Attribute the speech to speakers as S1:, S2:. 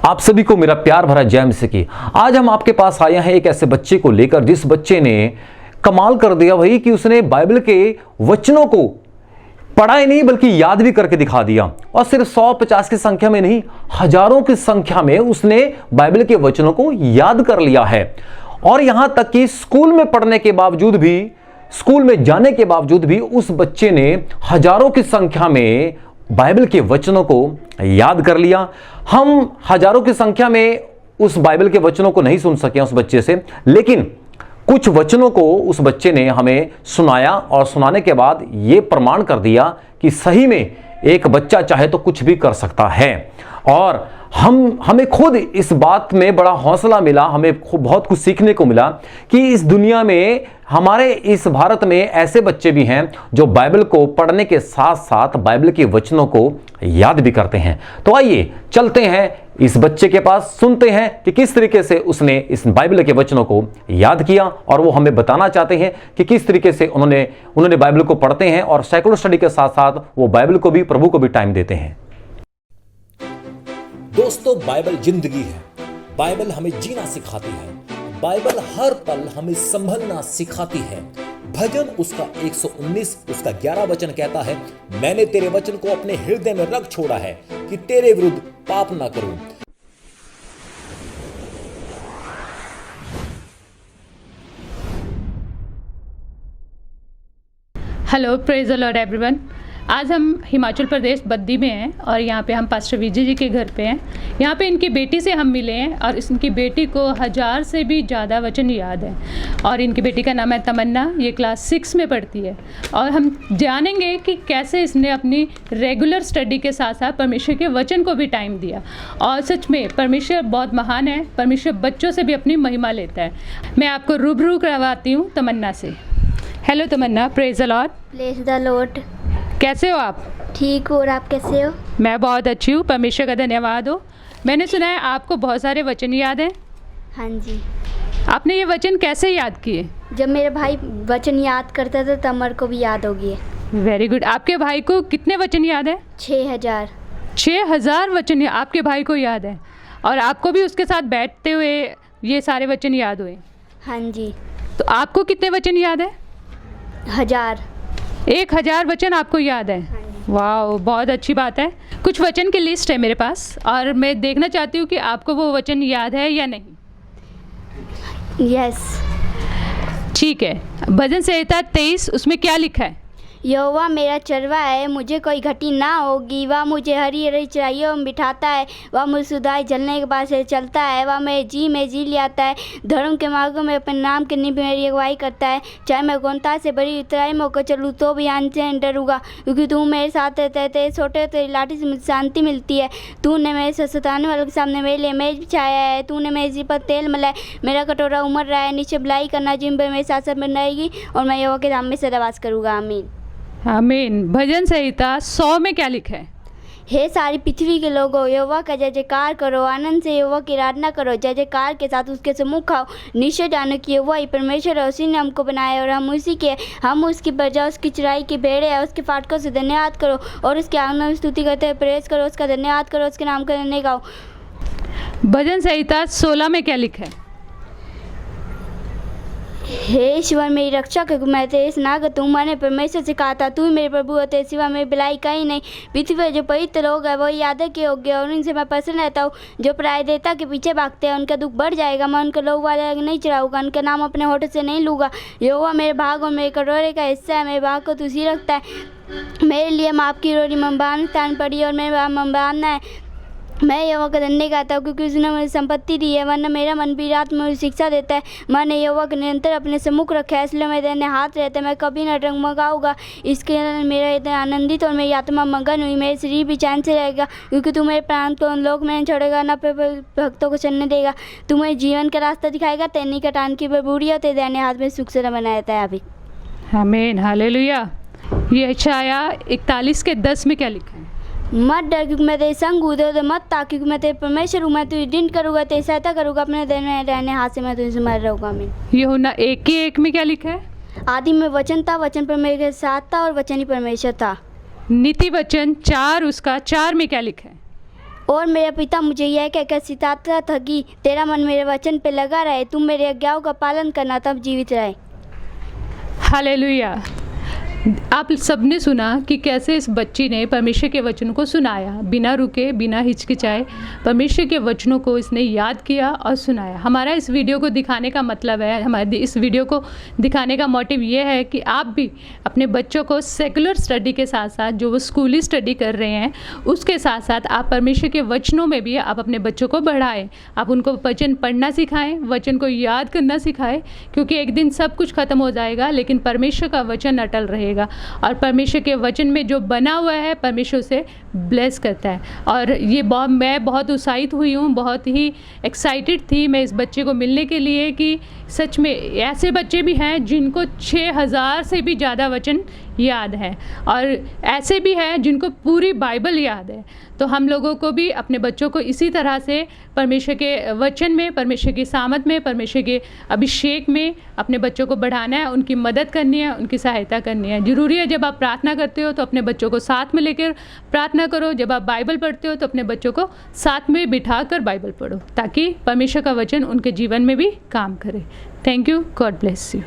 S1: आप सभी को मेरा प्यार भरा जय मसीह की। आज हम आपके पास आए हैं एक ऐसे बच्चे को लेकर जिस बच्चे ने कमाल कर दिया भाई कि उसने बाइबल के वचनों को पढ़ा ही नहीं बल्कि याद भी करके दिखा दिया। और सिर्फ 150 की संख्या में नहीं, हजारों की संख्या में उसने बाइबल के वचनों को याद कर लिया है। और यहां तक कि स्कूल में पढ़ने के बावजूद भी, स्कूल में जाने के बावजूद भी उस बच्चे ने हजारों की संख्या में बाइबल के वचनों को याद कर लिया। हम हजारों की संख्या में उस बाइबल के वचनों को नहीं सुन सके उस बच्चे से, लेकिन कुछ वचनों को उस बच्चे ने हमें सुनाया और सुनाने के बाद यह प्रमाण कर दिया कि सही में एक बच्चा चाहे तो कुछ भी कर सकता है। और हमें खुद इस बात में बड़ा हौसला मिला, हमें बहुत कुछ सीखने को मिला कि इस दुनिया में, हमारे इस भारत में ऐसे बच्चे भी हैं जो बाइबल को पढ़ने के साथ साथ बाइबल के वचनों को याद भी करते हैं। तो आइए चलते हैं इस बच्चे के पास, सुनते हैं कि किस तरीके से उसने इस बाइबल के वचनों को याद किया और वो हमें बताना चाहते हैं कि किस तरीके से उन्होंने बाइबल को पढ़ते हैं और सेकुलर स्टडी के साथ साथ वो बाइबल को भी, प्रभु को भी टाइम देते हैं।
S2: दोस्तों, बाइबल जिंदगी है। बाइबल हमें जीना सिखाती है। बाइबल हर पल हमें संभलना सिखाती है। भजन उसका 119 उसका 11 वचन कहता है, मैंने तेरे वचन को अपने हृदय में रख छोड़ा है कि तेरे विरुद्ध पाप ना करूं।
S3: Hello, praise the Lord everyone. आज हम हिमाचल प्रदेश बद्दी में हैं और यहाँ पे हम पास्टर विजय जी के घर पे हैं। यहाँ पे इनकी बेटी से हम मिले हैं और इनकी बेटी को 1000 से भी ज़्यादा वचन याद है। और इनकी बेटी का नाम है तमन्ना, ये क्लास 6 में पढ़ती है। और हम जानेंगे कि कैसे इसने अपनी रेगुलर स्टडी के साथ साथ परमेश्वर के वचन को भी टाइम दिया। और सच में परमेश्वर बहुत महान है, परमेश्वर बच्चों से भी अपनी महिमा लेता है। मैं आपको रूबरू करवाती हूँ तमन्ना से। Hello Tamanna, praise the Lord.
S4: Praise the Lord.
S3: कैसे हो आप?
S4: ठीक हो, और आप कैसे हो?
S3: मैं बहुत अच्छी हूँ, परमेश्वर का धन्यवाद हो। मैंने सुना है आपको बहुत सारे वचन याद हैं।
S4: हाँ जी।
S3: आपने ये वचन कैसे याद किए?
S4: जब मेरे भाई वचन याद करता था तब मेरे को भी याद हो गए।
S3: Very good. आपके भाई को कितने वचन याद है?
S4: 6000।
S3: 6000 वचन आपके भाई को याद है और आपको भी उसके साथ बैठते हुए ये सारे वचन याद हुए?
S4: हाँ जी।
S3: तो आपको कितने वचन याद है?
S4: 1000।
S3: 1000 वचन आपको याद है। वाह, बहुत अच्छी बात है। कुछ वचन की लिस्ट है मेरे पास और मैं देखना चाहती हूँ कि आपको वो वचन याद है या नहीं।
S4: यस।
S3: ठीक है। भजन संहिता 23 उसमें क्या लिखा है?
S4: यहोवा मेरा चरवा है, मुझे कोई घटी ना होगी। वह मुझे हरी हरी चराइयों में बिठाता है। वह मुझे सुधाई जलने के बाद से चलता है। वह मेरे जी में जी ले आता है। धर्म के मार्गों में अपने नाम के निमित्त मेरी अगुवाई करता है। चाहे मैं गौनता से बड़ी उतराई में होकर चलूँ तो भी आन से डरूंगा, क्योंकि तू मेरे साथ रहता है। तेरे छोटे तेरी लाठी से मुझे शांति मिलती है। तूने मेरे से सताने वालों के सामने मेरे लिए मेज बिछाया है। तूने मेरे जी पर तेल मलाया, मेरा कटोरा उमड़ रहा है। नीचे भलाई करना जिम पर मेरे साथ साथ बन रहेगी और मैं यहोवा के धाम में सदावास करूँगा। आमीन।
S3: आमीन। भजन संहिता 100 में क्या लिखा है?
S4: हे सारी पृथ्वी के लोगों, यहोवा का जय जयकार करो। आनंद से यहोवा की आराधना करो। जय जयकार के साथ उसके सम्मुख आओ। निश्चय जानो कि यहोवा ही परमेश्वर है, उसी ने हमको बनाया और हम उसी के। हम उसकी प्रजा, उसकी चराई की भेड़ें हैं। उसके फाटकों से धन्यवाद करो और उसके आंगन में स्तुति करते हुए प्रेज करो। उसका धन्यवाद करो, उसके नाम का धन्य गाओ।
S3: भजन संहिता 16 में क्या लिखा है?
S4: हे ईश्वर मेरी रक्षा कर, मैं तेरे से ना तू मैंने परमेश्वर से कहा था, तू ही मेरे प्रभु है, तेरे सिवा मेरी भलाई कहीं नहीं। पृथ्वी पर जो पवित्र लोग हैं वही यादव के योग्य और उनसे मैं प्रसन्न रहता हूँ। जो प्राय देवता के पीछे भागते हैं उनका दुख बढ़ जाएगा। मैं उनके लोग वाले नहीं चढ़ाऊंगा, उनका नाम अपने होठ से नहीं लूँगा। यहोवा मेरे भाग और मेरे कटोरे का हिस्सा है। मेरे भाग को तुझी रखता है। मेरे लिए माप की रोटी मंबान स्थान पड़ी और मेरे मंबाना है। मैं यहोवा का धन्य गाता हूँ, क्योंकि उसने मुझे संपत्ति दी है, वरना मेरा मन भी रात में मुझे शिक्षा देता है। मैंने यहोवा को निरंतर अपने सम्मुख रखा है, इसलिए मेरे दाहिने हाथ रहता है। मैं कभी न डगमगाऊंगा। इसके मेरा हृदय आनंदित और मेरी आत्मा मगन हुई। मेरे शरीर भी चैन से रहेगा, क्योंकि तू मेरे प्राण को लोक में नहीं छोड़ेगा, न भक्तों को चलने देगा। तू मेरे जीवन का रास्ता दिखाएगा। तेनी का टान की बबूरी और तेरे दाहिने हाथ में सुख से बना रहता है। अभी
S3: आमीन, हालेलुया। ये यशायाह 41 के 10 में क्या लिखा है?
S4: मत डर, क्योंकि मैं तेरे संग हूँ। इधर मत ताक, क्योंकि मैं तेरे परमेश्वर हूँ। मैं तुझे दृढ़ करूँगा, तेरी सहायता करूँगा। अपने दाहिने हाथ से मैं तुझे मार रहूँगा। आमीन।
S3: यूहन्ना 1:1 में क्या लिखा है?
S4: आदि में वचन था, वचन परमेश्वर के साथ था और वचन ही परमेश्वर था।
S3: नीति वचन 4 उसका 4 में क्या लिखा है?
S4: और मेरा पिता मुझे यह कहकर सिखाता था कि तेरा मन मेरे वचन पे लगा रहे, तुम मेरे आज्ञाओं का पालन करना, तब जीवित रहे।
S3: हालेलुया। आप सबने सुना कि कैसे इस बच्ची ने परमेश्वर के वचनों को सुनाया, बिना रुके, बिना हिचकिचाए परमेश्वर के वचनों को इसने याद किया और सुनाया। हमारा इस वीडियो को दिखाने का मतलब है, हमारे इस वीडियो को दिखाने का मोटिव ये है कि आप भी अपने बच्चों को सेकुलर स्टडी के साथ साथ, जो वो स्कूली स्टडी कर रहे हैं, उसके साथ साथ आप परमेश्वर के वचनों में भी आप अपने बच्चों को बढ़ाएं। आप उनको वचन पढ़ना सिखाएं, वचन को याद करना सिखाएं, क्योंकि एक दिन सब कुछ ख़त्म हो जाएगा लेकिन परमेश्वर का वचन अटल रहेगा और परमेश्वर के वचन में जो बना हुआ है परमेश्वर से ब्लेस करता है। और ये मैं बहुत उत्साहित हुई हूँ, बहुत ही एक्साइटेड थी मैं इस बच्चे को मिलने के लिए कि सच में ऐसे बच्चे भी हैं जिनको 6000 से भी ज़्यादा वचन याद है और ऐसे भी हैं जिनको पूरी बाइबल याद है। तो हम लोगों को भी अपने बच्चों को इसी तरह से परमेश्वर के वचन में, परमेश्वर की सामत में, परमेश्वर के अभिषेक में अपने बच्चों को बढ़ाना है, उनकी मदद करनी है, उनकी सहायता करनी है। ज़रूरी है जब आप प्रार्थना करते हो तो अपने बच्चों को साथ में लेकर प्रार्थना करो, जब आप बाइबल पढ़ते हो तो अपने बच्चों को साथ में बिठा कर बाइबल पढ़ो ताकि परमेश्वर का वचन उनके जीवन में भी काम करे। Thank you, God bless you.